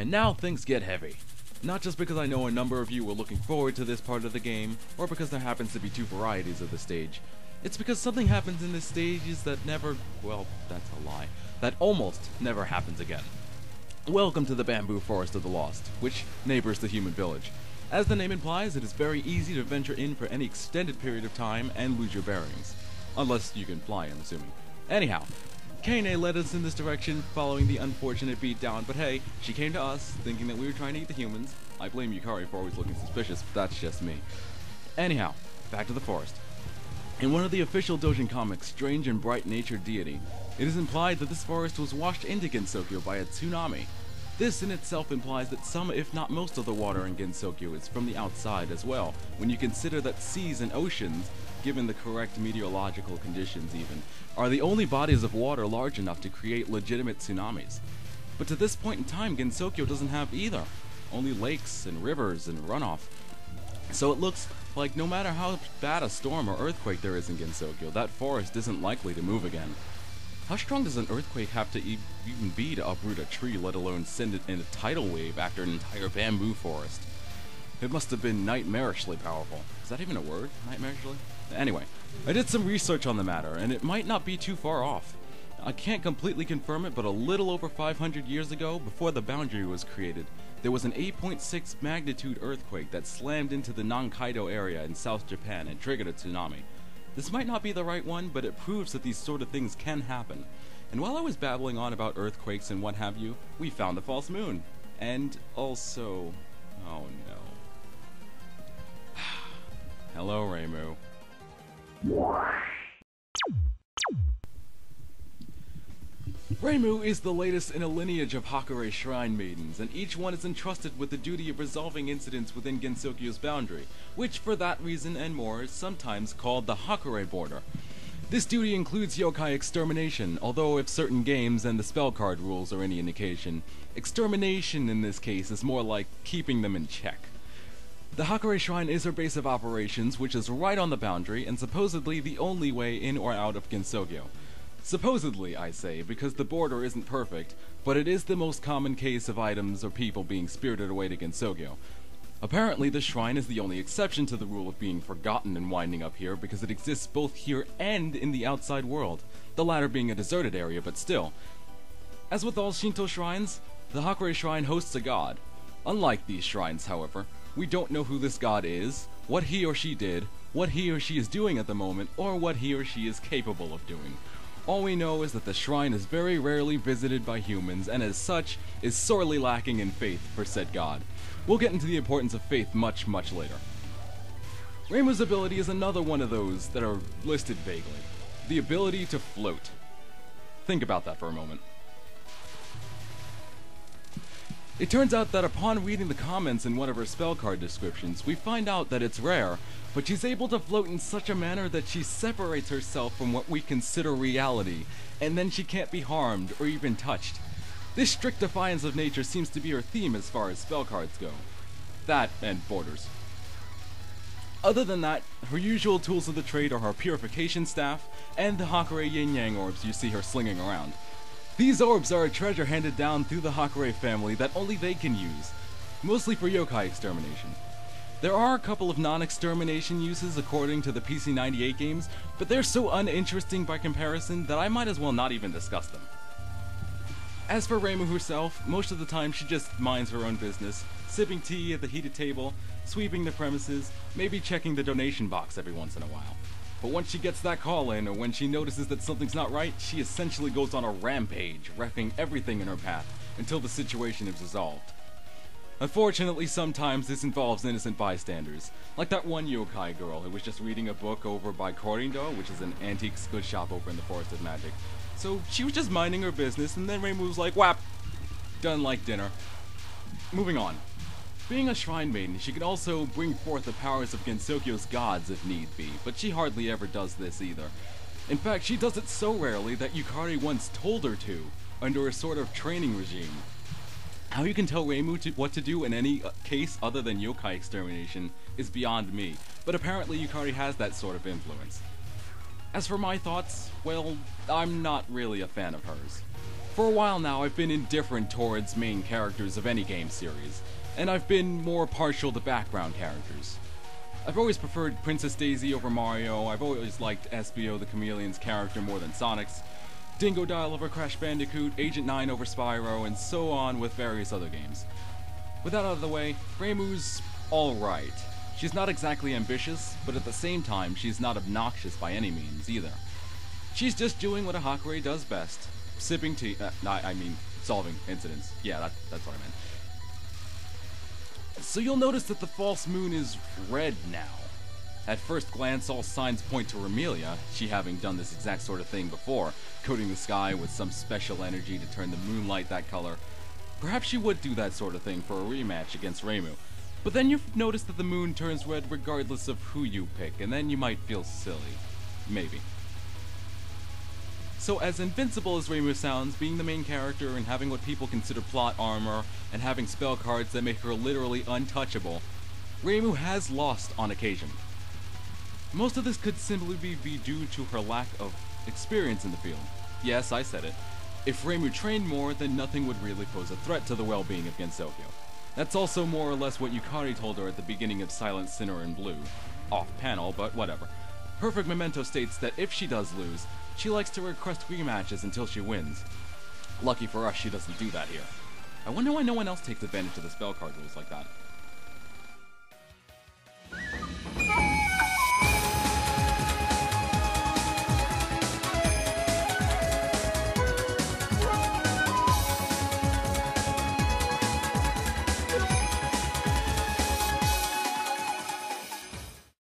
And now things get heavy. Not just because I know a number of you were looking forward to this part of the game, or because there happens to be two varieties of the stage. It's because something happens in this stage that never, well, that's a lie, that almost never happens again. Welcome to the Bamboo Forest of the Lost, which neighbors the human village. As the name implies, it is very easy to venture in for any extended period of time and lose your bearings. Unless you can fly, I'm assuming. Anyhow, Kaine led us in this direction following the unfortunate beatdown, but hey, she came to us thinking that we were trying to eat the humans. I blame Yukari for always looking suspicious, but that's just me. Anyhow, back to the forest. In one of the official Dojin comics, Strange and Bright Natured Deity, it is implied that this forest was washed into Gensokyo by a tsunami. This in itself implies that some, if not most of the water in Gensokyo is from the outside as well, when you consider that seas and oceans, given the correct meteorological conditions even, are the only bodies of water large enough to create legitimate tsunamis. But to this point in time, Gensokyo doesn't have either. Only lakes and rivers and runoff. So it looks like no matter how bad a storm or earthquake there is in Gensokyo, that forest isn't likely to move again. How strong does an earthquake have to even be to uproot a tree, let alone send it in a tidal wave after an entire bamboo forest? It must have been nightmarishly powerful. Is that even a word? Nightmarishly? Anyway, I did some research on the matter, and it might not be too far off. I can't completely confirm it, but a little over 500 years ago, before the boundary was created, there was an 8.6 magnitude earthquake that slammed into the Nankaido area in South Japan and triggered a tsunami. This might not be the right one, but it proves that these sort of things can happen. And while I was babbling on about earthquakes and what have you, we found the false moon. And also... oh no. Hello, Reimu. Reimu is the latest in a lineage of Hakure Shrine Maidens, and each one is entrusted with the duty of resolving incidents within Gensokyo's boundary, which for that reason and more is sometimes called the Hakure Border. This duty includes yokai extermination, although if certain games and the spell card rules are any indication, extermination in this case is more like keeping them in check. The Hakure Shrine is her base of operations, which is right on the boundary, and supposedly the only way in or out of Gensokyo. Supposedly, I say, because the border isn't perfect, but it is the most common case of items or people being spirited away to Gensokyo. Apparently, the shrine is the only exception to the rule of being forgotten and winding up here, because it exists both here and in the outside world, the latter being a deserted area, but still. As with all Shinto shrines, the Hakure Shrine hosts a god. Unlike these shrines, however, we don't know who this god is, what he or she did, what he or she is doing at the moment, or what he or she is capable of doing. All we know is that the shrine is very rarely visited by humans, and as such, is sorely lacking in faith for said god. We'll get into the importance of faith much later. Reimu's ability is another one of those that are listed vaguely. The ability to float. Think about that for a moment. It turns out that upon reading the comments in one of her spell card descriptions, we find out that it's rare, but she's able to float in such a manner that she separates herself from what we consider reality, and then she can't be harmed or even touched. This strict defiance of nature seems to be her theme as far as spell cards go. That and borders. Other than that, her usual tools of the trade are her purification staff and the Hakure yin-yang orbs you see her slinging around. These orbs are a treasure handed down through the Hakure family that only they can use, mostly for yokai extermination. There are a couple of non-extermination uses according to the PC98 games, but they're so uninteresting by comparison that I might as well not even discuss them. As for Reimu herself, most of the time she just minds her own business, sipping tea at the heated table, sweeping the premises, maybe checking the donation box every once in a while. But once she gets that call in, or when she notices that something's not right, she essentially goes on a rampage, wrecking everything in her path, until the situation is resolved. Unfortunately, sometimes this involves innocent bystanders, like that one yokai girl who was just reading a book over by Korindo, which is an antiques goods shop over in the Forest of Magic. So she was just minding her business, and then Reimu was like, whap! Done like dinner. Moving on. Being a shrine maiden, she can also bring forth the powers of Gensokyo's gods if need be, but she hardly ever does this either. In fact, she does it so rarely that Yukari once told her to, under a sort of training regime. How you can tell Reimu what to do in any case other than yokai extermination is beyond me, but apparently Yukari has that sort of influence. As for my thoughts, well, I'm not really a fan of hers. For a while now, I've been indifferent towards main characters of any game series, and I've been more partial to background characters. I've always preferred Princess Daisy over Mario, I've always liked Espio the Chameleon's character more than Sonic's, Dingodile over Crash Bandicoot, Agent 9 over Spyro, and so on with various other games. With that out of the way, Reimu's alright. She's not exactly ambitious, but at the same time, she's not obnoxious by any means either. She's just doing what a Hakurei does best. Sipping tea, solving incidents. Yeah, that's what I meant. So you'll notice that the false moon is red now. At first glance, all signs point to Remelia, she having done this exact sort of thing before, coating the sky with some special energy to turn the moonlight that color. Perhaps she would do that sort of thing for a rematch against Reimu. But then you've noticed that the moon turns red regardless of who you pick, and then you might feel silly. Maybe. So as invincible as Reimu sounds, being the main character and having what people consider plot armor, and having spell cards that make her literally untouchable, Reimu has lost on occasion. Most of this could simply be due to her lack of experience in the field. Yes, I said it. If Reimu trained more, then nothing would really pose a threat to the well-being of Gensokyo. That's also more or less what Yukari told her at the beginning of Silent Sinner in Blue. Off panel, but whatever. Perfect Memento states that if she does lose, she likes to request rematches until she wins. Lucky for us, she doesn't do that here. I wonder why no one else takes advantage of the spell card rules like that.